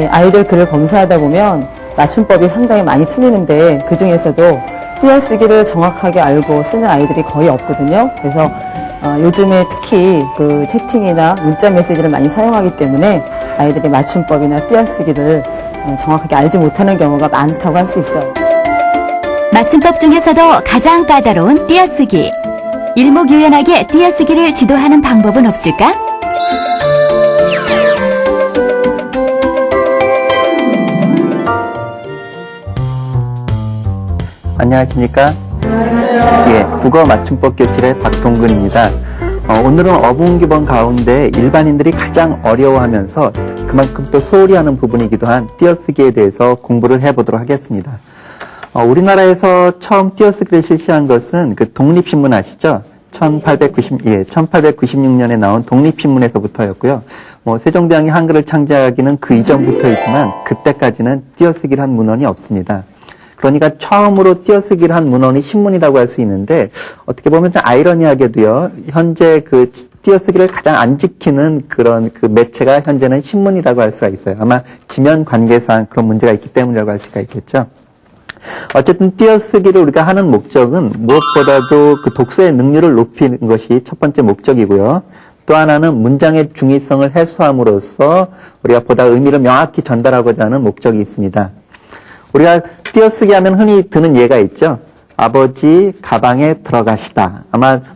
예, 아이들 글을 검사하다 보면 맞춤법이 상당히 많이 틀리는데 그 중에서도 띄어쓰기를 정확하게 알고 쓰는 아이들이 거의 없거든요. 그래서 요즘에 특히 그 채팅이나 문자 메시지를 많이 사용하기 때문에 아이들이 맞춤법이나 띄어쓰기를 정확하게 알지 못하는 경우가 많다고 할 수 있어요. 맞춤법 중에서도 가장 까다로운 띄어쓰기. 일목요연하게 띄어쓰기를 지도하는 방법은 없을까? 안녕하십니까? 안녕하세요. 예, 국어 맞춤법 교실의 박동근입니다. 오늘은 어분기본 가운데 일반인들이 가장 어려워하면서 그만큼 또 소홀히 하는 부분이기도 한 띄어쓰기에 대해서 공부를 해보도록 하겠습니다. 우리나라에서 처음 띄어쓰기를 실시한 것은 그 독립신문 아시죠? 1896년에 나온 독립신문에서부터였고요. 세종대왕이 한글을 창제하기는 그 이전부터이지만 그때까지는 띄어쓰기를 한 문헌이 없습니다. 그러니까 처음으로 띄어쓰기를 한 문헌이 신문이라고 할 수 있는데 어떻게 보면 좀 아이러니하게도요. 현재 그 띄어쓰기를 가장 안 지키는 그런 그 매체가 현재는 신문이라고 할 수가 있어요. 아마 지면 관계상 그런 문제가 있기 때문이라고 할 수가 있겠죠. 어쨌든 띄어쓰기를 우리가 하는 목적은 무엇보다도 그 독서의 능률을 높이는 것이 첫 번째 목적이고요. 또 하나는 문장의 중의성을 해소함으로써 우리가 보다 의미를 명확히 전달하고자 하는 목적이 있습니다. 우리가 띄어쓰기 하면 흔히 드는 예가 있죠. 아버지 가방에 들어가시다.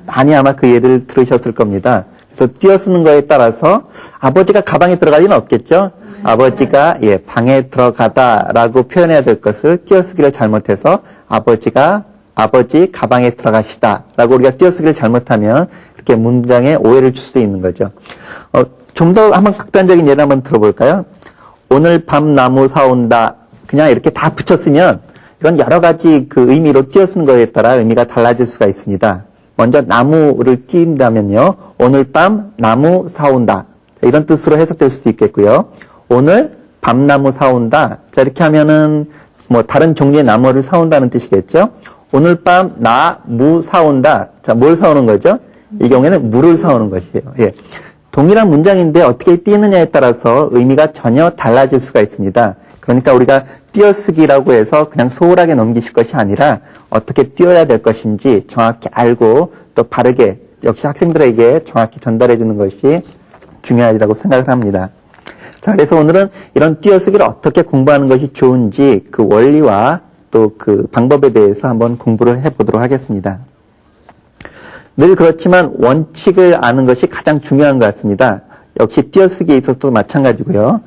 많이 그 예를 들으셨을 겁니다. 그래서 띄어쓰는 거에 따라서 아버지가 가방에 들어갈 리는 없겠죠. 아버지가 방에 들어가다라고 표현해야 될 것을 띄어쓰기를 잘못해서 아버지 가방에 들어가시다라고 우리가 띄어쓰기를 잘못하면 이렇게 문장에 오해를 줄 수도 있는 거죠. 좀 더 한번 극단적인 예를 한번 들어볼까요? 오늘 밤 나무 사온다. 그냥 이렇게 다 붙였으면 이건 여러 가지 그 의미로 띄어쓰는 거에 따라 의미가 달라질 수가 있습니다. 먼저 나무를 띄운다면요. 오늘 밤 나무 사온다. 이런 뜻으로 해석될 수도 있겠고요. 오늘 밤나무 사온다. 자, 이렇게 하면은 다른 종류의 나무를 사온다는 뜻이겠죠. 오늘 밤 나무 사온다. 자, 뭘 사오는 거죠? 이 경우에는 물을 사오는 것이에요. 예. 동일한 문장인데 어떻게 띄느냐에 따라서 의미가 전혀 달라질 수가 있습니다. 그러니까 우리가 띄어쓰기라고 해서 그냥 소홀하게 넘기실 것이 아니라 어떻게 띄어야 될 것인지 정확히 알고 또 바르게 역시 학생들에게 정확히 전달해 주는 것이 중요하리라고 생각을 합니다. 자, 그래서 오늘은 이런 띄어쓰기를 어떻게 공부하는 것이 좋은지 그 원리와 또 그 방법에 대해서 한번 공부를 해보도록 하겠습니다. 늘 그렇지만 원칙을 아는 것이 가장 중요한 것 같습니다. 역시 띄어쓰기에 있어서도 마찬가지고요.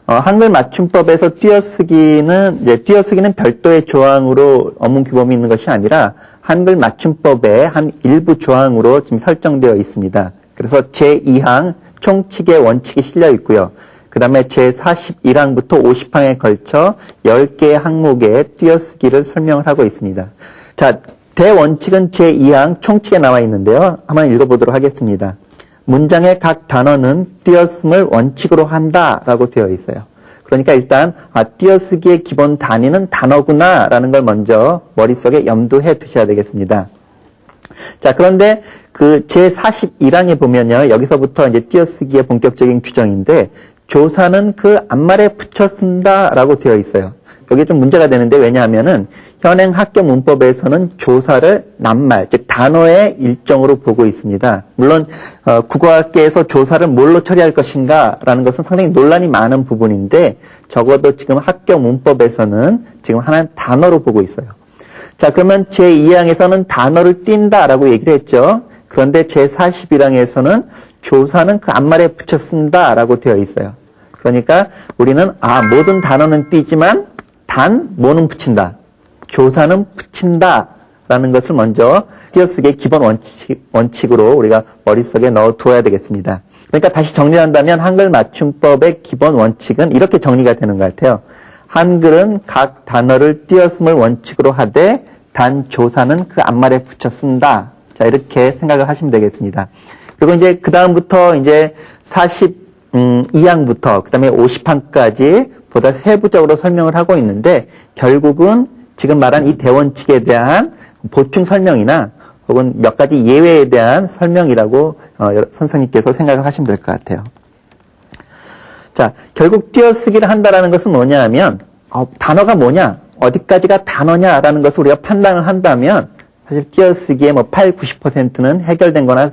한글 맞춤법에서 띄어쓰기는 별도의 조항으로 어문 규범이 있는 것이 아니라 한글 맞춤법의 한 일부 조항으로 지금 설정되어 있습니다. 그래서 제2항 총칙의 원칙이 실려 있고요. 그 다음에 제41항부터 50항에 걸쳐 10개의 항목의 띄어쓰기를 설명을 하고 있습니다. 자, 대원칙은 제2항 총칙에 나와 있는데요. 한번 읽어보도록 하겠습니다. 문장의 각 단어는 띄어쓰기를 원칙으로 한다라고 되어 있어요. 그러니까 일단 띄어쓰기의 기본 단위는 단어구나라는 걸 먼저 머릿속에 염두해 두셔야 되겠습니다. 자, 그런데 그 제41항에 보면요. 여기서부터 이제 띄어쓰기의 본격적인 규정인데 조사는 그 앞말에 붙여 쓴다라고 되어 있어요. 여기 좀 문제가 되는데 왜냐하면은 현행 학교 문법에서는 조사를 낱말, 즉 단어의 일종으로 보고 있습니다. 물론 국어학계에서 조사를 뭘로 처리할 것인가라는 것은 상당히 논란이 많은 부분인데 적어도 지금 학교 문법에서는 지금 하나의 단어로 보고 있어요. 자, 그러면 제2항에서는 단어를 띈다라고 얘기를 했죠. 그런데 제41항에서는 조사는 그 앞말에 붙여 쓴다라고 되어 있어요. 그러니까 우리는 모든 단어는 띄지만 뭐는 붙인다. 조사는 붙인다라는 것을 먼저 띄어쓰기의 기본 원칙으로 우리가 머릿속에 넣어두어야 되겠습니다. 그러니까 다시 정리한다면 한글 맞춤법의 기본 원칙은 이렇게 정리가 되는 것 같아요. 한글은 각 단어를 띄어쓰기를 원칙으로 하되 단 조사는 그 앞말에 붙여 쓴다. 자, 이렇게 생각을 하시면 되겠습니다. 그리고 이제 그 다음부터 이제 42항부터 그 다음에 50항까지 보다 세부적으로 설명을 하고 있는데 결국은 지금 말한 이 대원칙에 대한 보충 설명이나 혹은 몇 가지 예외에 대한 설명이라고 선생님께서 생각을 하시면 될 것 같아요. 자, 자, 결국 띄어쓰기를 한다라는 것은 뭐냐 하면, 단어가 뭐냐, 어디까지가 단어냐라는 것을 우리가 판단을 한다면, 사실 띄어쓰기의 뭐 8, 90%는 해결된 거나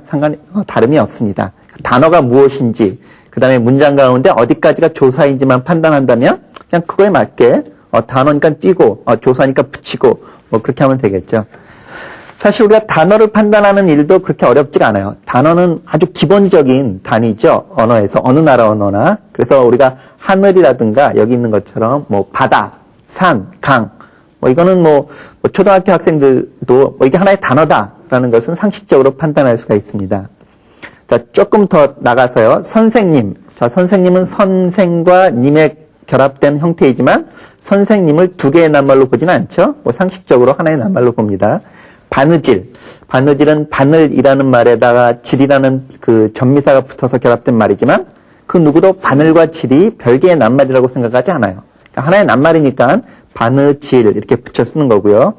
다름이 없습니다. 단어가 무엇인지, 그 다음에 문장 가운데 어디까지가 조사인지만 판단한다면, 그냥 그거에 맞게, 단어니까 띄고, 조사니까 붙이고, 뭐 그렇게 하면 되겠죠. 사실 우리가 단어를 판단하는 일도 그렇게 어렵지가 않아요. 단어는 아주 기본적인 단위죠. 언어에서, 어느 나라 언어나. 그래서 우리가 하늘이라든가 여기 있는 것처럼 뭐 바다, 산, 강, 뭐 이거는 뭐 초등학교 학생들도 이게 하나의 단어다라는 것은 상식적으로 판단할 수가 있습니다. 자, 조금 더 나가서요. 선생님. 자, 선생님은 선생과 님의 결합된 형태이지만 선생님을 두 개의 낱말로 보지는 않죠. 뭐 상식적으로 하나의 낱말로 봅니다. 바느질. 바느질은 바늘이라는 말에다가 질이라는 그 전미사가 붙어서 결합된 말이지만 그 누구도 바늘과 질이 별개의 낱말이라고 생각하지 않아요. 그러니까 하나의 낱말이니까 바느질 이렇게 붙여 쓰는 거고요.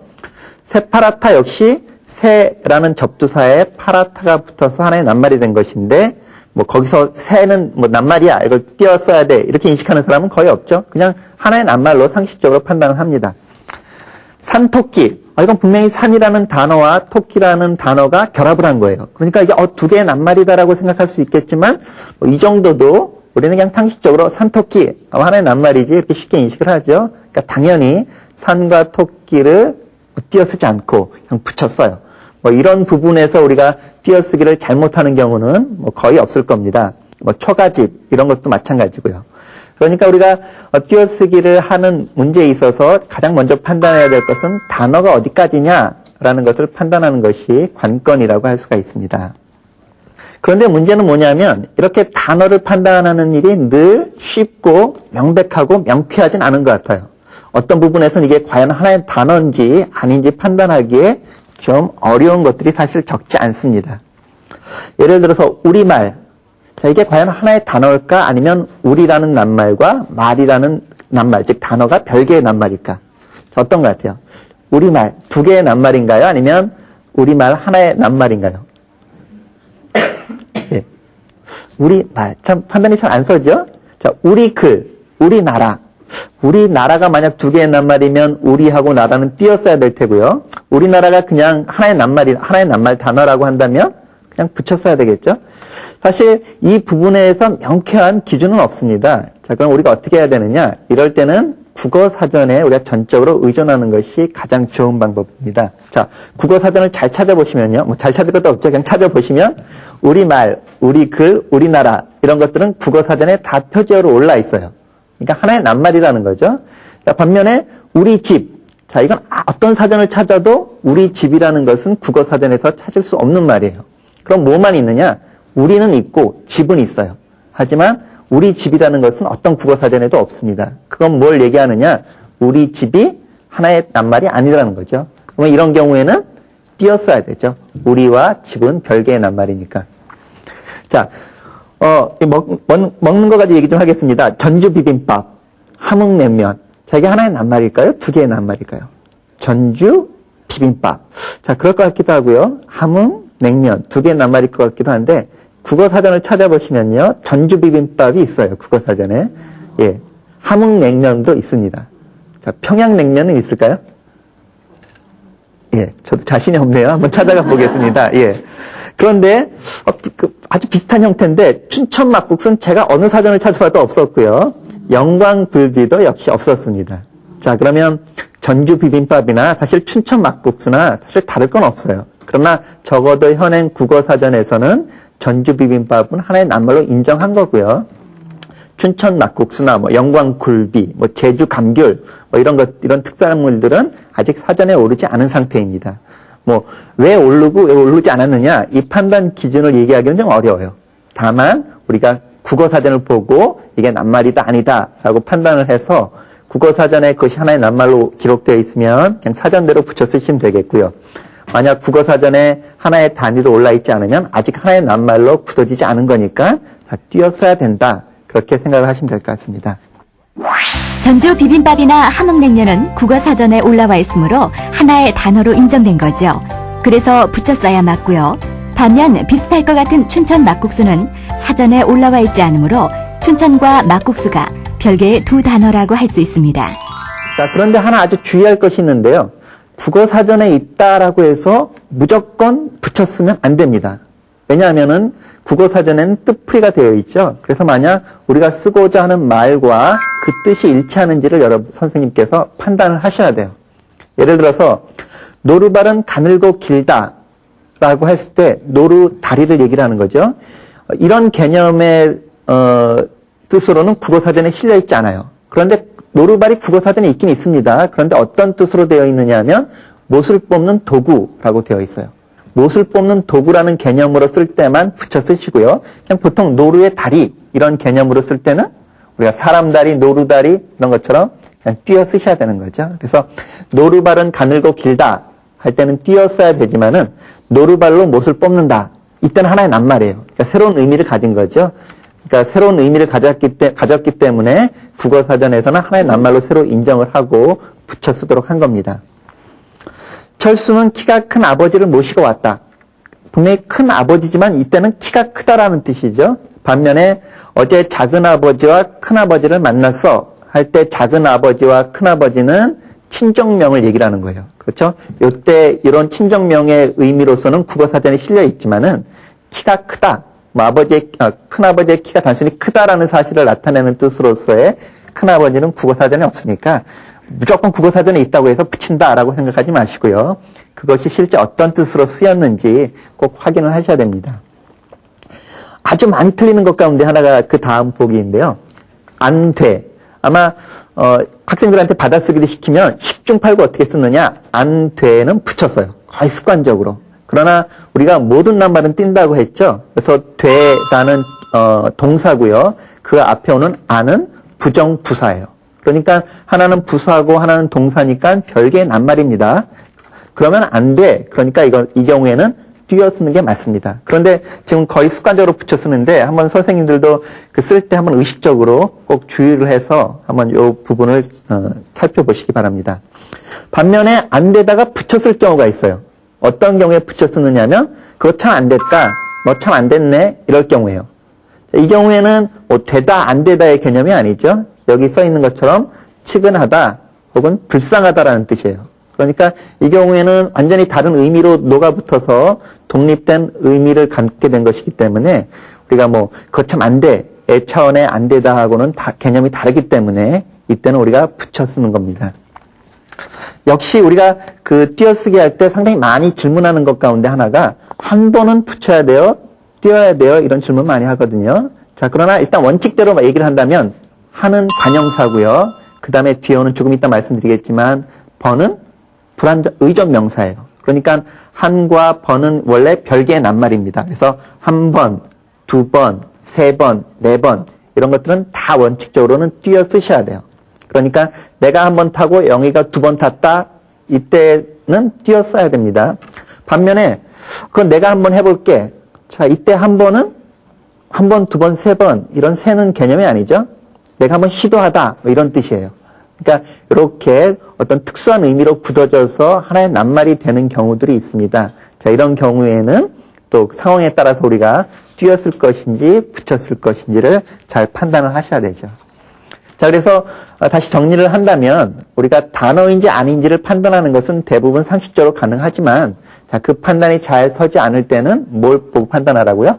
새파라타 역시 새라는 접두사에 파라타가 붙어서 하나의 낱말이 된 것인데 뭐 거기서 새는 뭐 낱말이야 이걸 띄어 써야 돼 이렇게 인식하는 사람은 거의 없죠. 그냥 하나의 낱말로 상식적으로 판단을 합니다. 산토끼. 이건 분명히 산이라는 단어와 토끼라는 단어가 결합을 한 거예요. 그러니까 이게 두 개의 낱말이다라고 생각할 수 있겠지만 이 정도도 우리는 그냥 상식적으로 산토끼 하나의 낱말이지 이렇게 쉽게 인식을 하죠. 그러니까 당연히 산과 토끼를 띄어쓰지 않고 그냥 붙였어요. 뭐 이런 부분에서 우리가 띄어쓰기를 잘못하는 경우는 뭐 거의 없을 겁니다. 뭐 초가집 이런 것도 마찬가지고요. 그러니까 우리가 띄어쓰기를 하는 문제에 있어서 가장 먼저 판단해야 될 것은 단어가 어디까지냐라는 것을 판단하는 것이 관건이라고 할 수가 있습니다. 그런데 문제는 뭐냐면 이렇게 단어를 판단하는 일이 늘 쉽고 명백하고 명쾌하진 않은 것 같아요. 어떤 부분에서는 이게 과연 하나의 단어인지 아닌지 판단하기에 좀 어려운 것들이 사실 적지 않습니다. 예를 들어서 우리말. 자, 이게 과연 하나의 단어일까? 아니면 우리라는 낱말과 말이라는 낱말, 즉 단어가 별개의 낱말일까? 자, 어떤 것 같아요? 우리말 두 개의 낱말인가요? 아니면 우리말 하나의 낱말인가요? 예. 우리말. 참 판단이 잘 안 서죠? 자, 우리 글, 우리나라. 우리나라가 만약 두 개의 낱말이면 우리하고 나라는 띄었어야 될 테고요. 우리나라가 그냥 하나의 낱말 단어라고 한다면 그냥 붙였어야 되겠죠? 사실 이 부분에서 명쾌한 기준은 없습니다. 자, 그럼 우리가 어떻게 해야 되느냐? 이럴 때는 국어 사전에 우리가 전적으로 의존하는 것이 가장 좋은 방법입니다. 자, 국어 사전을 잘 찾아보시면요. 뭐 잘 찾을 것도 없죠. 그냥 찾아보시면 우리말, 우리 글, 우리나라 이런 것들은 국어 사전에 다 표제어로 올라 있어요. 그러니까 하나의 낱말이라는 거죠. 자, 반면에 우리 집. 자, 이건 어떤 사전을 찾아도 우리 집이라는 것은 국어 사전에서 찾을 수 없는 말이에요. 그럼 뭐만 있느냐? 우리는 있고 집은 있어요. 하지만 우리 집이라는 것은 어떤 국어 사전에도 없습니다. 그건 뭘 얘기하느냐? 우리 집이 하나의 낱말이 아니라는 거죠. 그러면 이런 경우에는 띄었어야 되죠. 우리와 집은 별개의 낱말이니까. 자, 먹는 거 가지고 얘기 좀 하겠습니다. 전주 비빔밥, 함흥냉면. 자, 이게 하나의 낱말일까요? 두 개의 낱말일까요? 전주 비빔밥. 자, 그럴 것 같기도 하고요. 함흥냉면 두 개의 낱말일 것 같기도 한데 국어 사전을 찾아보시면요. 전주 비빔밥이 있어요. 국어 사전에. 예. 함흥냉면도 있습니다. 자, 평양냉면은 있을까요? 예. 저도 자신이 없네요. 한번 찾아가 보겠습니다. 예. 그런데 아주 비슷한 형태인데 춘천 막국수는 제가 어느 사전을 찾아봐도 없었고요. 영광불비도 역시 없었습니다. 자, 그러면 전주 비빔밥이나 사실 춘천 막국수나 사실 다를 건 없어요. 그러나 적어도 현행 국어 사전에서는 전주 비빔밥은 하나의 낱말로 인정한 거고요. 춘천 막국수나 뭐 영광굴비, 뭐 제주 감귤, 뭐 이런 특산물들은 아직 사전에 오르지 않은 상태입니다. 뭐 왜 오르고 왜 오르지 않았느냐 이 판단 기준을 얘기하기는 좀 어려워요. 다만 우리가 국어 사전을 보고 이게 낱말이다 아니다라고 판단을 해서 국어 사전에 그것이 하나의 낱말로 기록되어 있으면 그냥 사전대로 붙여 쓰시면 되겠고요. 만약 국어 사전에 하나의 단위로 올라 있지 않으면 아직 하나의 낱말로 굳어지지 않은 거니까 띄어써야 된다. 그렇게 생각을 하시면 될 것 같습니다. 전주 비빔밥이나 함흥냉면은 국어 사전에 올라와 있으므로 하나의 단어로 인정된 거죠. 그래서 붙였어야 맞고요. 반면 비슷할 것 같은 춘천 막국수는 사전에 올라와 있지 않으므로 춘천과 막국수가 별개의 두 단어라고 할 수 있습니다. 자, 그런데 하나 아주 주의할 것이 있는데요. 국어사전에 있다라고 해서 무조건 붙였으면 안 됩니다. 왜냐하면은 국어사전에는 뜻풀이가 되어 있죠. 그래서 만약 우리가 쓰고자 하는 말과 그 뜻이 일치하는지를 여러분 선생님께서 판단을 하셔야 돼요. 예를 들어서 노루발은 가늘고 길다라고 했을 때 노루 다리를 얘기를 하는 거죠. 이런 개념의 뜻으로는 국어사전에 실려 있지 않아요. 그런데 노루발이 국어사전에 있긴 있습니다. 그런데 어떤 뜻으로 되어 있느냐 하면 못을 뽑는 도구라고 되어 있어요. 못을 뽑는 도구라는 개념으로 쓸 때만 붙여 쓰시고요. 그냥 보통 노루의 다리 이런 개념으로 쓸 때는 우리가 사람 다리, 노루 다리 이런 것처럼 그냥 띄어 쓰셔야 되는 거죠. 그래서 노루발은 가늘고 길다 할 때는 띄어 써야 되지만은 노루발로 못을 뽑는다. 이때는 하나의 낱말이에요. 그러니까 새로운 의미를 가진 거죠. 그러니까 새로운 의미를 가졌기 때문에 국어사전에서는 하나의 낱말로 새로 인정을 하고 붙여 쓰도록 한 겁니다. 철수는 키가 큰 아버지를 모시고 왔다. 분명히 큰 아버지지만 이때는 키가 크다라는 뜻이죠. 반면에 어제 작은 아버지와 큰 아버지를 만났어 할 때 작은 아버지와 큰 아버지는 친정명을 얘기를 하는 거예요. 그렇죠? 이때 이런 친정명의 의미로서는 국어사전에 실려 있지만은 키가 크다. 큰 아버지의 키가 단순히 크다라는 사실을 나타내는 뜻으로서의 큰 아버지는 국어사전에 없으니까 무조건 국어사전에 있다고 해서 붙인다라고 생각하지 마시고요. 그것이 실제 어떤 뜻으로 쓰였는지 꼭 확인을 하셔야 됩니다. 아주 많이 틀리는 것 가운데 하나가 그 다음 보기인데요. 안 돼. 아마 학생들한테 받아쓰기를 시키면 10중 8구 어떻게 쓰느냐. 안 돼는 붙였어요. 거의 습관적으로. 그러나 우리가 모든 낱말은 띈다고 했죠. 그래서 되다는 동사고요. 그 앞에 오는 안은 부정부사예요. 그러니까 하나는 부사고 하나는 동사니까 별개의 낱말입니다. 그러면 안 돼. 그러니까 이 경우에는 띄어 쓰는 게 맞습니다. 그런데 지금 거의 습관적으로 붙여 쓰는데 한번 선생님들도 쓸 때 한번 의식적으로 꼭 주의를 해서 한번 이 부분을 살펴보시기 바랍니다. 반면에 안 되다가 붙였을 경우가 있어요. 어떤 경우에 붙여 쓰느냐면 그거 참 안 됐다. 너 참 안 됐네. 이럴 경우에요. 이 경우에는 되다 안 되다의 개념이 아니죠. 여기 써 있는 것처럼 측은하다 혹은 불쌍하다라는 뜻이에요. 그러니까 이 경우에는 완전히 다른 의미로 녹아붙어서 독립된 의미를 갖게 된 것이기 때문에 우리가 그거 참 안 돼. 애 차원의 안 되다 하고는 개념이 다르기 때문에 이때는 우리가 붙여 쓰는 겁니다. 역시 우리가 띄어쓰기 할 때 상당히 많이 질문하는 것 가운데 하나가 한 번은 붙여야 돼요? 띄어야 돼요? 이런 질문 많이 하거든요. 자, 그러나 일단 원칙대로 얘기를 한다면 한은 관형사고요. 그 다음에 뒤에 오는 조금 이따 말씀드리겠지만 번은 의존 명사예요. 그러니까 한과 번은 원래 별개의 낱말입니다. 그래서 한 번, 두 번, 세 번, 네 번 이런 것들은 다 원칙적으로는 띄어 쓰셔야 돼요. 그러니까 내가 한 번 타고 영희가 두 번 탔다. 이때는 띄어 써야 됩니다. 반면에 그건 내가 한번 해볼게. 자, 이때 한 번은 한 번, 두 번, 세 번 이런 세는 개념이 아니죠. 내가 한번 시도하다 이런 뜻이에요. 그러니까 이렇게 어떤 특수한 의미로 굳어져서 하나의 낱말이 되는 경우들이 있습니다. 자, 이런 경우에는 또 상황에 따라서 우리가 띄었을 것인지 붙였을 것인지를 잘 판단을 하셔야 되죠. 자, 그래서 다시 정리를 한다면 우리가 단어인지 아닌지를 판단하는 것은 대부분 상식적으로 가능하지만 자, 그 판단이 잘 서지 않을 때는 뭘 보고 판단하라고요?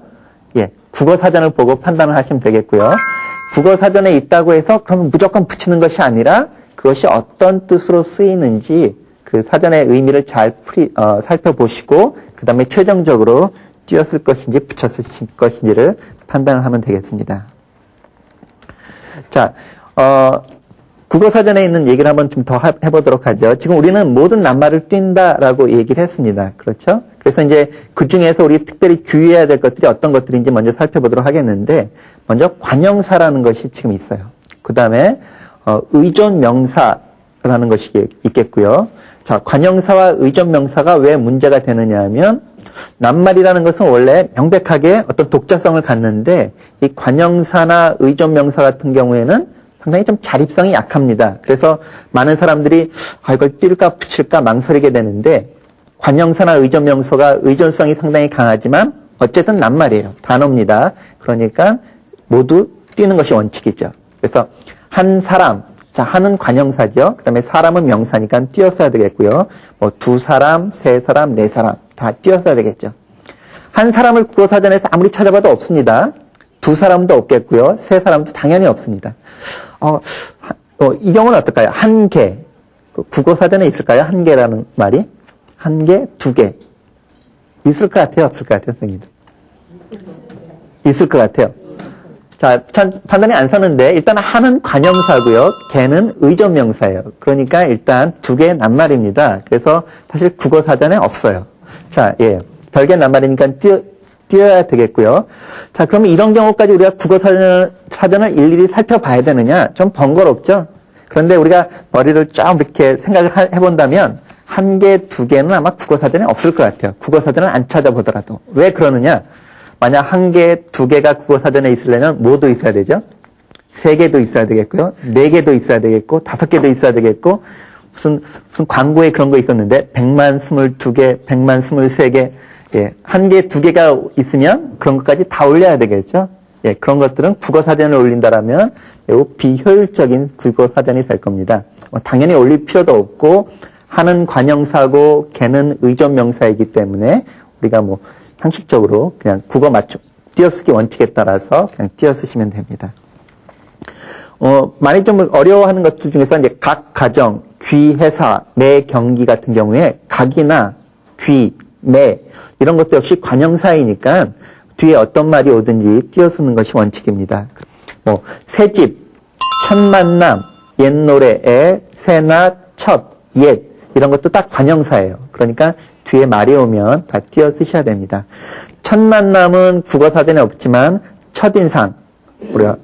예, 국어사전을 보고 판단을 하시면 되겠고요. 국어사전에 있다고 해서 그러면 무조건 붙이는 것이 아니라 그것이 어떤 뜻으로 쓰이는지 그 사전의 의미를 잘 살펴보시고 그 다음에 최종적으로 띄었을 것인지 붙였을 것인지를 판단을 하면 되겠습니다. 자, 국어사전에 있는 얘기를 한번 좀 더 해보도록 하죠. 지금 우리는 모든 낱말을 띈다라고 얘기를 했습니다. 그렇죠? 그래서 이제 그 중에서 우리 특별히 주의해야 될 것들이 어떤 것들인지 먼저 살펴보도록 하겠는데, 먼저 관형사라는 것이 지금 있어요. 그 다음에 의존 명사라는 것이 있겠고요. 자, 관형사와 의존 명사가 왜 문제가 되느냐 하면, 낱말이라는 것은 원래 명백하게 어떤 독자성을 갖는데, 이 관형사나 의존 명사 같은 경우에는 상당히 좀 자립성이 약합니다. 그래서 많은 사람들이 이걸 띄울까 붙일까 망설이게 되는데, 관형사나 의존 명사가 의존성이 상당히 강하지만 어쨌든 낱말이에요. 단어입니다. 그러니까 모두 뛰는 것이 원칙이죠. 그래서 한 사람, 자, 한은 관형사죠. 그 다음에 사람은 명사니까 뛰었어야 되겠고요. 뭐 두 사람, 세 사람, 네 사람 다 뛰었어야 되겠죠. 한 사람을 국어사전에서 아무리 찾아봐도 없습니다. 두 사람도 없겠고요. 세 사람도 당연히 없습니다. 이 경우는 어떨까요? 한 개. 국어사전에 있을까요? 한 개라는 말이? 한 개, 두 개. 있을 것 같아요? 없을 것 같아요, 선생님들? 있을 것 같아요. 자, 판단이 안 서는데, 일단 한은 관형사고요. 개는 의존명사예요. 그러니까 일단 두 개의 낱말입니다. 그래서 사실 국어사전에 없어요. 자, 예. 별개 낱말이니까 띄어야 되겠고요. 자, 그러면 이런 경우까지 우리가 국어사전을 일일이 살펴봐야 되느냐? 좀 번거롭죠? 그런데 우리가 머리를 쫙 이렇게 생각을 해본다면, 한 개, 두 개는 아마 국어사전에 없을 것 같아요. 국어사전을 안 찾아보더라도. 왜 그러느냐? 만약 한 개, 두 개가 국어사전에 있으려면 뭐도 있어야 되죠? 세 개도 있어야 되겠고요. 네 개도 있어야 되겠고, 다섯 개도 있어야 되겠고, 무슨 광고에 그런 거 있었는데, 100만 22개, 100만 23개, 예, 한 개, 두 개가 있으면 그런 것까지 다 올려야 되겠죠? 예, 그런 것들은 국어사전에 올린다라면 매우 비효율적인 국어사전이 될 겁니다. 당연히 올릴 필요도 없고, 하는 관형사고, 개는 의존명사이기 때문에 우리가 뭐 상식적으로 그냥 국어 맞춤, 띄어쓰기 원칙에 따라서 그냥 띄어쓰시면 됩니다. 많이 좀 어려워하는 것들 중에서 이제 각, 가정, 귀, 회사, 매, 경기 같은 경우에 각이나 귀, 매 이런 것도 역시 관형사이니까 뒤에 어떤 말이 오든지 띄어쓰는 것이 원칙입니다. 뭐 새집, 첫 만남, 옛 노래, 애, 새나, 첫, 옛 이런 것도 딱 관형사예요. 그러니까 뒤에 말이 오면 다 띄어 쓰셔야 됩니다. 첫 만남은 국어사전에 없지만 첫인상, 우리가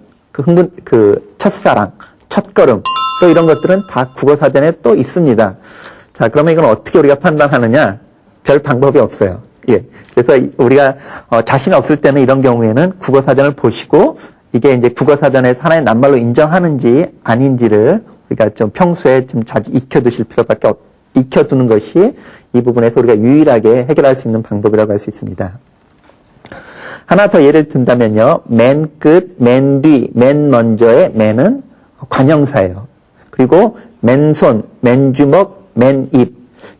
첫사랑, 첫걸음 또 이런 것들은 다 국어사전에 또 있습니다. 자, 그러면 이건 어떻게 우리가 판단하느냐? 별 방법이 없어요. 예. 그래서 우리가 자신 없을 때는 이런 경우에는 국어사전을 보시고 이게 이제 국어사전에서 하나의 낱말로 인정하는지 아닌지를 우리가 좀 평소에 좀 자주 익혀두는 것이 이 부분에서 우리가 유일하게 해결할 수 있는 방법이라고 할 수 있습니다. 하나 더 예를 든다면요. 맨 끝, 맨 뒤, 맨 먼저의 맨은 관형사예요. 그리고 맨손, 맨주먹, 맨입.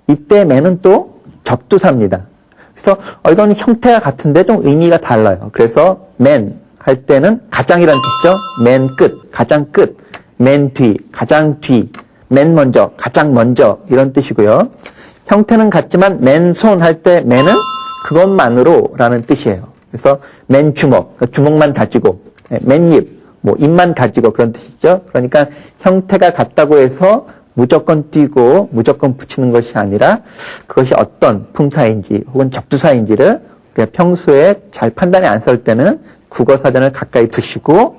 이때 맨은 또 접두사입니다. 그래서 이건 형태가 같은데 좀 의미가 달라요. 그래서 맨 할 때는 가장이라는 뜻이죠. 맨 끝, 가장 끝, 맨 뒤, 가장 뒤, 맨 먼저, 가장 먼저 이런 뜻이고요. 형태는 같지만 맨손 할 때 맨은 그것만으로 라는 뜻이에요. 그래서 맨주먹, 그러니까 주먹만 가지고, 맨입, 뭐 입만 가지고 그런 뜻이죠. 그러니까 형태가 같다고 해서 무조건 띄고 무조건 붙이는 것이 아니라 그것이 어떤 품사인지 혹은 접두사인지를 우리가 평소에 잘 판단이 안 설 때는 국어사전을 가까이 두시고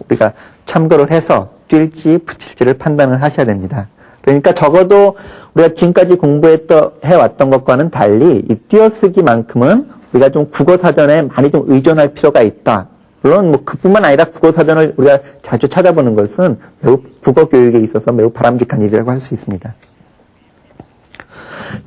우리가 참고를 해서 뛸지 붙일지를 판단을 하셔야 됩니다. 그러니까 적어도 우리가 지금까지 해왔던 것과는 달리 이 띄어쓰기만큼은 우리가 좀 국어사전에 많이 좀 의존할 필요가 있다. 물론 뭐 그뿐만 아니라 국어사전을 우리가 자주 찾아보는 것은 매우 국어교육에 있어서 매우 바람직한 일이라고 할 수 있습니다.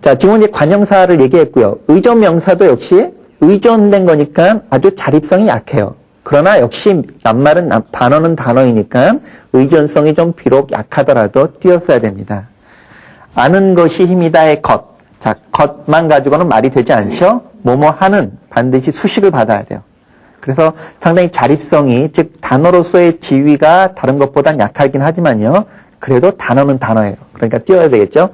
자, 지금 이제 관형사를 얘기했고요. 의존명사도 역시 의존된 거니까 아주 자립성이 약해요. 그러나 역시 낱말은 단어는 단어이니까 의존성이 좀 비록 약하더라도 띄었어야 됩니다. 아는 것이 힘이다의 것. 자, 것만 가지고는 말이 되지 않죠? 뭐뭐 하는 반드시 수식을 받아야 돼요. 그래서 상당히 자립성이, 즉 단어로서의 지위가 다른 것보단 약하긴 하지만요. 그래도 단어는 단어예요. 그러니까 띄어야 되겠죠?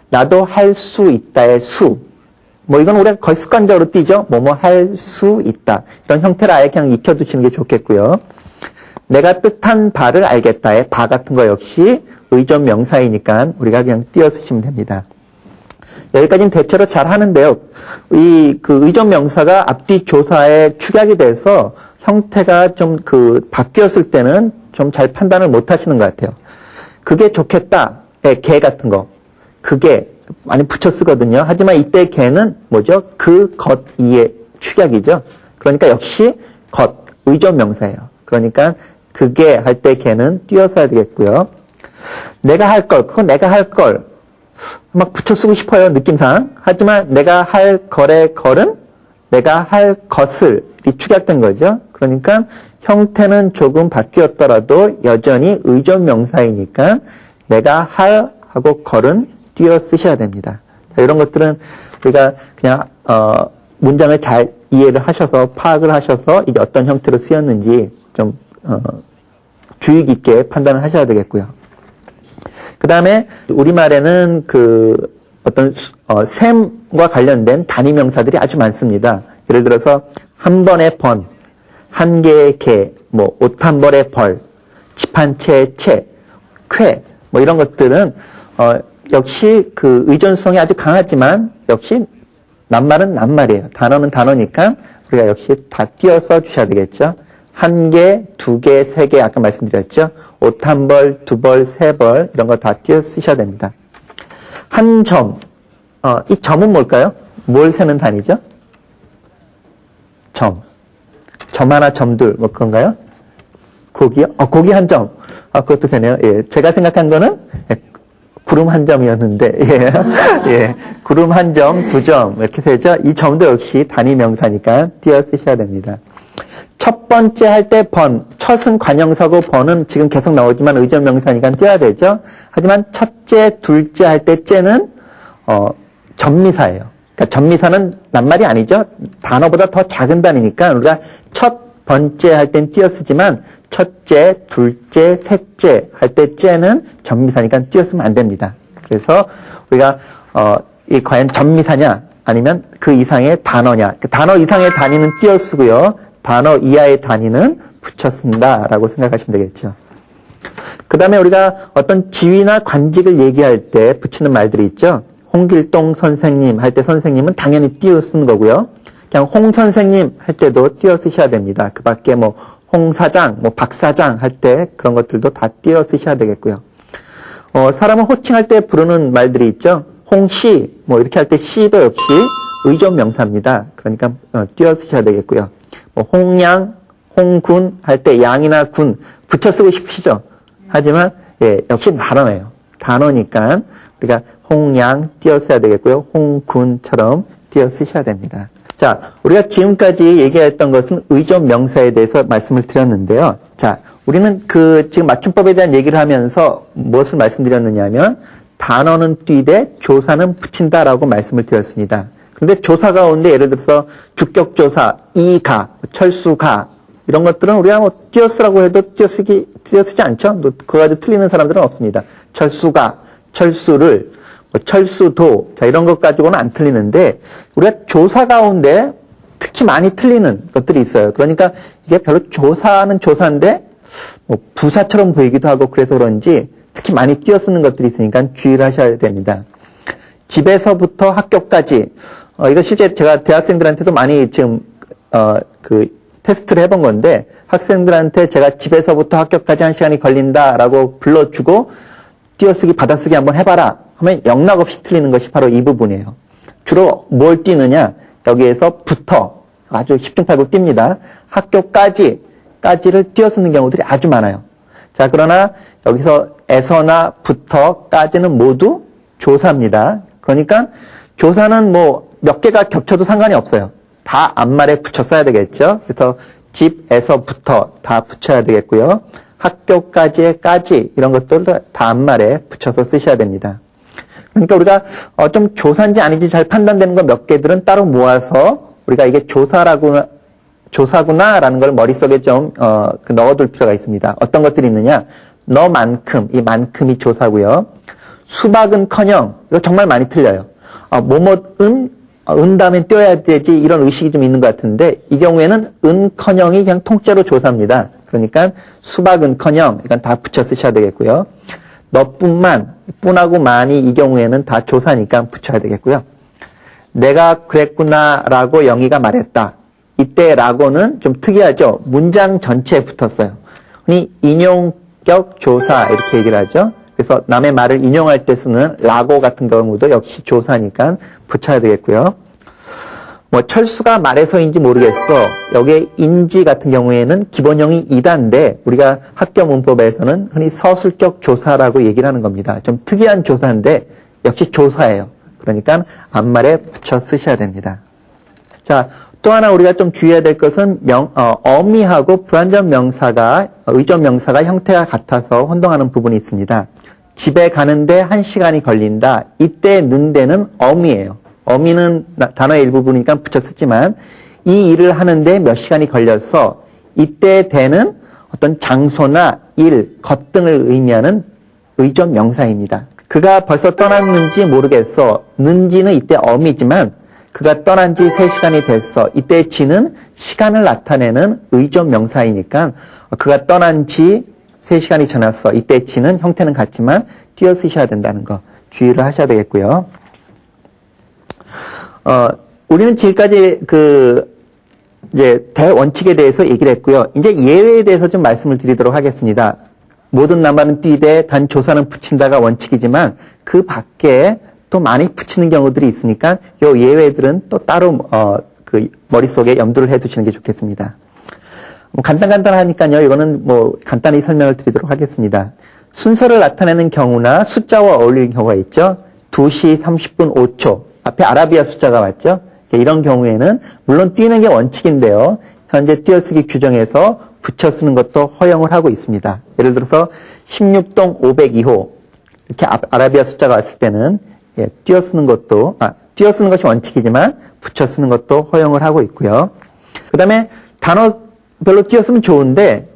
나도 할 수 있다의 수. 뭐 이건 우리가 거의 습관적으로 띄죠. 뭐뭐 할 수 있다. 이런 형태를 아예 그냥 익혀두시는 게 좋겠고요. 내가 뜻한 바를 알겠다의 바 같은 거 역시 의존 명사이니까 우리가 그냥 띄어 쓰시면 됩니다. 여기까지는 대체로 잘 하는데요. 그 의존 명사가 앞뒤 조사에 축약이 돼서 형태가 좀 바뀌었을 때는 좀 잘 판단을 못 하시는 것 같아요. 그게 좋겠다의 개 같은 거. 그게 많이 붙여 쓰거든요. 하지만 이때 개는 뭐죠? 그 것 이의 축약이죠. 그러니까 역시 것, 의존 명사예요. 그러니까 그게 할 때 개는 띄어서야 되겠고요. 내가 할 걸, 그거 내가 할 걸. 막 붙여 쓰고 싶어요, 느낌상. 하지만 내가 할 걸의 걸은 내가 할 것을 이 축약된 거죠. 그러니까 형태는 조금 바뀌었더라도 여전히 의존 명사이니까 내가 할 하고 걸은 띄어 쓰셔야 됩니다. 자, 이런 것들은 우리가 그냥 문장을 잘 이해를 하셔서 파악을 하셔서 이게 어떤 형태로 쓰였는지 좀 주의 깊게 판단을 하셔야 되겠고요. 그 다음에 우리말에는 어떤 셈과 관련된 단위 명사들이 아주 많습니다. 예를 들어서 한 번의 번, 한 개의 개, 뭐 옷 한 벌의 벌, 집 한 채의 채, 쾌, 뭐 이런 것들은 역시 그 의존성이 아주 강하지만 역시 낱말은 낱말이에요. 단어는 단어니까 우리가 역시 다 띄어 써 주셔야 되겠죠. 한 개, 두 개, 세 개 아까 말씀드렸죠. 옷 한 벌, 두 벌, 세 벌 이런 거 다 띄어 쓰셔야 됩니다. 한 점, 이 점은 뭘까요? 뭘 세는 단위죠? 점. 점 하나, 점 둘, 뭐 그런가요? 고기요? 고기 한 점. 그것도 되네요. 예. 제가 생각한 거는 구름 한 점이었는데, 예. 예. 구름 한 점, 두 점, 이렇게 되죠? 이 점도 역시 단위 명사니까 띄어 쓰셔야 됩니다. 첫 번째 할 때 번, 첫은 관형사고 번은 지금 계속 나오지만 의존 명사니까 띄어야 되죠? 하지만 첫째, 둘째 할 때 째는, 전미사예요. 그러니까 전미사는 낱말이 아니죠? 단어보다 더 작은 단위니까 우리가 첫 번째 할 땐 띄어 쓰지만 첫째, 둘째, 셋째 할 때 째는 전미사니까 띄어 쓰면 안 됩니다. 그래서 우리가 이 과연 전미사냐 아니면 그 이상의 단어냐. 그 단어 이상의 단위는 띄어 쓰고요. 단어 이하의 단위는 붙여 쓴다라고 생각하시면 되겠죠. 그 다음에 우리가 어떤 지위나 관직을 얘기할 때 붙이는 말들이 있죠. 홍길동 선생님 할 때 선생님은 당연히 띄어 쓰는 거고요. 그냥 홍 선생님 할 때도 띄어 쓰셔야 됩니다. 그 밖에 뭐 홍 사장, 뭐 박 사장 할 때 그런 것들도 다 띄어 쓰셔야 되겠고요. 사람을 호칭할 때 부르는 말들이 있죠. 홍씨, 뭐 이렇게 할 때 씨도 역시 의존 명사입니다. 그러니까 띄어 쓰셔야 되겠고요. 뭐 홍양, 홍군 할 때 양이나 군 붙여 쓰고 싶으시죠. 하지만 예, 역시 단어예요. 단어니까 우리가 홍양 띄어 써야 되겠고요. 홍군처럼 띄어 쓰셔야 됩니다. 자, 우리가 지금까지 얘기했던 것은 의존 명사에 대해서 말씀을 드렸는데요. 자, 우리는 지금 맞춤법에 대한 얘기를 하면서 무엇을 말씀드렸느냐 하면 단어는 띄되 조사는 붙인다라고 말씀을 드렸습니다. 그런데 조사 가운데 예를 들어서 주격조사, 이가, 철수가 이런 것들은 우리가 뭐 띄어 쓰라고 해도 띄어 쓰지 않죠? 그거 가지고 틀리는 사람들은 없습니다. 철수가, 철수를, 뭐 철수도, 자, 이런 것 가지고는 안 틀리는데, 우리가 조사 가운데 특히 많이 틀리는 것들이 있어요. 그러니까 이게 별로 조사는 조사인데, 뭐 부사처럼 보이기도 하고 그래서 그런지 특히 많이 띄어 쓰는 것들이 있으니까 주의를 하셔야 됩니다. 집에서부터 학교까지, 이거 실제 제가 대학생들한테도 많이 지금, 테스트를 해본 건데, 학생들한테 제가 집에서부터 학교까지 1시간이 걸린다라고 불러주고, 띄어쓰기, 받아쓰기 한번 해봐라 하면 영락없이 틀리는 것이 바로 이 부분이에요. 주로 뭘 띄느냐? 여기에서 부터 아주 10중 8구 띱니다. 학교까지를 띄어쓰는 경우들이 아주 많아요. 자, 그러나 여기서 에서나 부터까지는 모두 조사입니다. 그러니까 조사는 뭐 몇 개가 겹쳐도 상관이 없어요. 다 앞말에 붙여 써야 되겠죠. 그래서 집에서부터 다 붙여야 되겠고요. 학교까지의 까지 이런 것들도 다 앞말에 붙여서 쓰셔야 됩니다. 그러니까 우리가 좀 조사인지 아닌지 잘 판단되는 거 몇 개들은 따로 모아서 우리가 이게 조사구나라는 걸 머릿속에 좀 넣어둘 필요가 있습니다. 어떤 것들이 있느냐? 너만큼, 이 만큼이 조사고요. 수박은커녕 이거 정말 많이 틀려요. 은 다음에 띄어야 되지 이런 의식이 좀 있는 것 같은데 이 경우에는 은커녕이 그냥 통째로 조사입니다. 그러니까 수박은커녕 이건 다 붙여 쓰셔야 되겠고요. 너뿐만, 뿐하고 만이 이 경우에는 다 조사니까 붙여야 되겠고요. 내가 그랬구나라고 영희가 말했다. 이때 라고는 좀 특이하죠. 문장 전체에 붙었어요. 흔히 인용격 조사 이렇게 얘기를 하죠. 그래서 남의 말을 인용할 때 쓰는 라고 같은 경우도 역시 조사니까 붙여야 되겠고요. 뭐 철수가 말해서인지 모르겠어. 여기에 인지 같은 경우에는 기본형이 이다인데 우리가 학교 문법에서는 흔히 서술격 조사라고 얘기를 하는 겁니다. 좀 특이한 조사인데 역시 조사예요. 그러니까 앞말에 붙여 쓰셔야 됩니다. 자, 또 하나 우리가 좀 주의해야 될 것은 어미하고 불완전 명사가 의존 명사가 형태가 같아서 혼동하는 부분이 있습니다. 집에 가는데 1시간이 걸린다. 이때 는데는 어미예요. 어미는 단어의 일부분이니까 붙여 쓰지만 이 일을 하는데 몇 시간이 걸려서 이때 대는 어떤 장소나 일, 것 등을 의미하는 의존 명사입니다. 그가 벌써 떠났는지 모르겠어. 는지는 이때 어미지만 그가 떠난 지 3시간이 됐어. 이때 지는 시간을 나타내는 의존 명사이니까 그가 떠난 지 3시간이 지났어. 이때 지는 형태는 같지만 띄어 쓰셔야 된다는 거 주의를 하셔야 되겠고요. 우리는 지금까지 이제 대원칙에 대해서 얘기를 했고요. 이제 예외에 대해서 좀 말씀을 드리도록 하겠습니다. 모든 나만은 띄되 단 조사는 붙인다가 원칙이지만 그 밖에 또 많이 붙이는 경우들이 있으니까 요 예외들은 또 따로 머릿속에 염두를 해두시는 게 좋겠습니다. 간단하니까요. 이거는 간단히 설명을 드리도록 하겠습니다. 순서를 나타내는 경우나 숫자와 어울리는 경우가 있죠. 2시 30분 5초 앞에 아라비아 숫자가 왔죠. 이런 경우에는 물론 띄는 게 원칙인데요. 현재 띄어쓰기 규정에서 붙여 쓰는 것도 허용을 하고 있습니다. 예를 들어서 16동 502호 이렇게 아라비아 숫자가 왔을 때는 띄어 쓰는 것이 원칙이지만 붙여 쓰는 것도 허용을 하고 있고요. 그 다음에 단어별로 띄어 쓰면 좋은데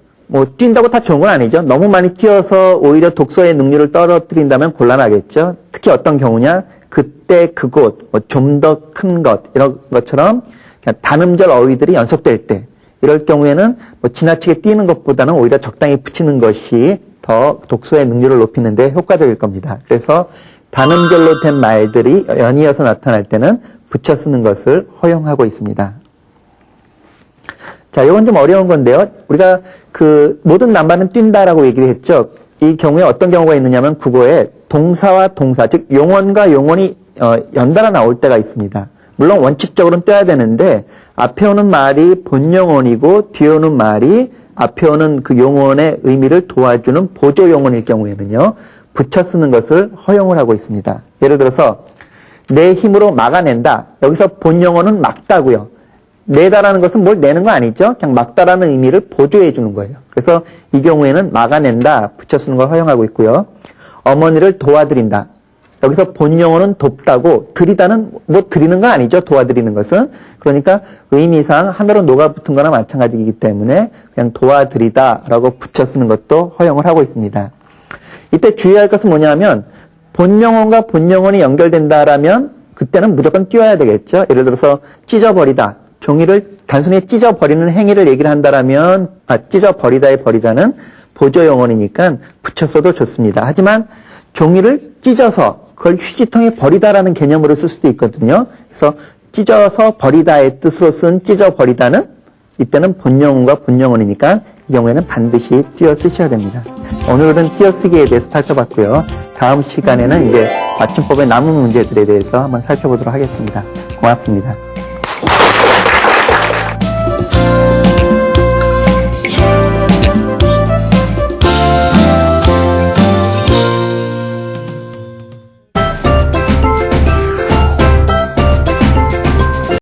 뛴다고 다 좋은 건 아니죠. 너무 많이 띄어서 오히려 독서의 능률을 떨어뜨린다면 곤란하겠죠. 특히 어떤 경우냐, 그때 그곳, 좀 더 큰 것 이런 것처럼 그냥 단음절 어휘들이 연속될 때 이럴 경우에는 지나치게 띄는 것보다는 오히려 적당히 붙이는 것이 더 독서의 능률을 높이는 데 효과적일 겁니다. 그래서 단음절로 된 말들이 연이어서 나타날 때는 붙여 쓰는 것을 허용하고 있습니다. 자, 이건 좀 어려운 건데요. 우리가 모든 남반은 뛴다라고 얘기를 했죠. 이 경우에 어떤 경우가 있느냐면 국어에 동사와 동사, 즉 용언과 용언이 연달아 나올 때가 있습니다. 물론 원칙적으로는 떼야 되는데 앞에 오는 말이 본용언이고 뒤에 오는 말이 앞에 오는 그 용언의 의미를 도와주는 보조 용언일 경우에는요. 붙여 쓰는 것을 허용을 하고 있습니다. 예를 들어서 내 힘으로 막아낸다. 여기서 본용어는 막다고요. 내다라는 것은 뭘 내는 거 아니죠? 그냥 막다라는 의미를 보조해 주는 거예요. 그래서 이 경우에는 막아낸다. 붙여 쓰는 걸 허용하고 있고요. 어머니를 도와드린다. 여기서 본용어는 돕다고 드리다는 드리는 거 아니죠? 도와드리는 것은. 그러니까 의미상 하나로 녹아붙은 거나 마찬가지이기 때문에 그냥 도와드리다라고 붙여 쓰는 것도 허용을 하고 있습니다. 이때 주의할 것은 뭐냐면 본용어가 본용어이 연결된다라면 그때는 무조건 띄워야 되겠죠. 예를 들어서 찢어버리다. 종이를 단순히 찢어버리는 행위를 얘기를 한다라면 찢어버리다의 버리다는 보조용언이니까 붙였어도 좋습니다. 하지만 종이를 찢어서 그걸 휴지통에 버리다라는 개념으로 쓸 수도 있거든요. 그래서 찢어서 버리다의 뜻으로 쓴 찢어버리다는 이때는 본용어가 본용언이니까 이 경우에는 반드시 띄어 쓰셔야 됩니다. 오늘은 띄어쓰기에 대해서 살펴봤고요. 다음 시간에는 이제 맞춤법의 남은 문제들에 대해서 한번 살펴보도록 하겠습니다. 고맙습니다.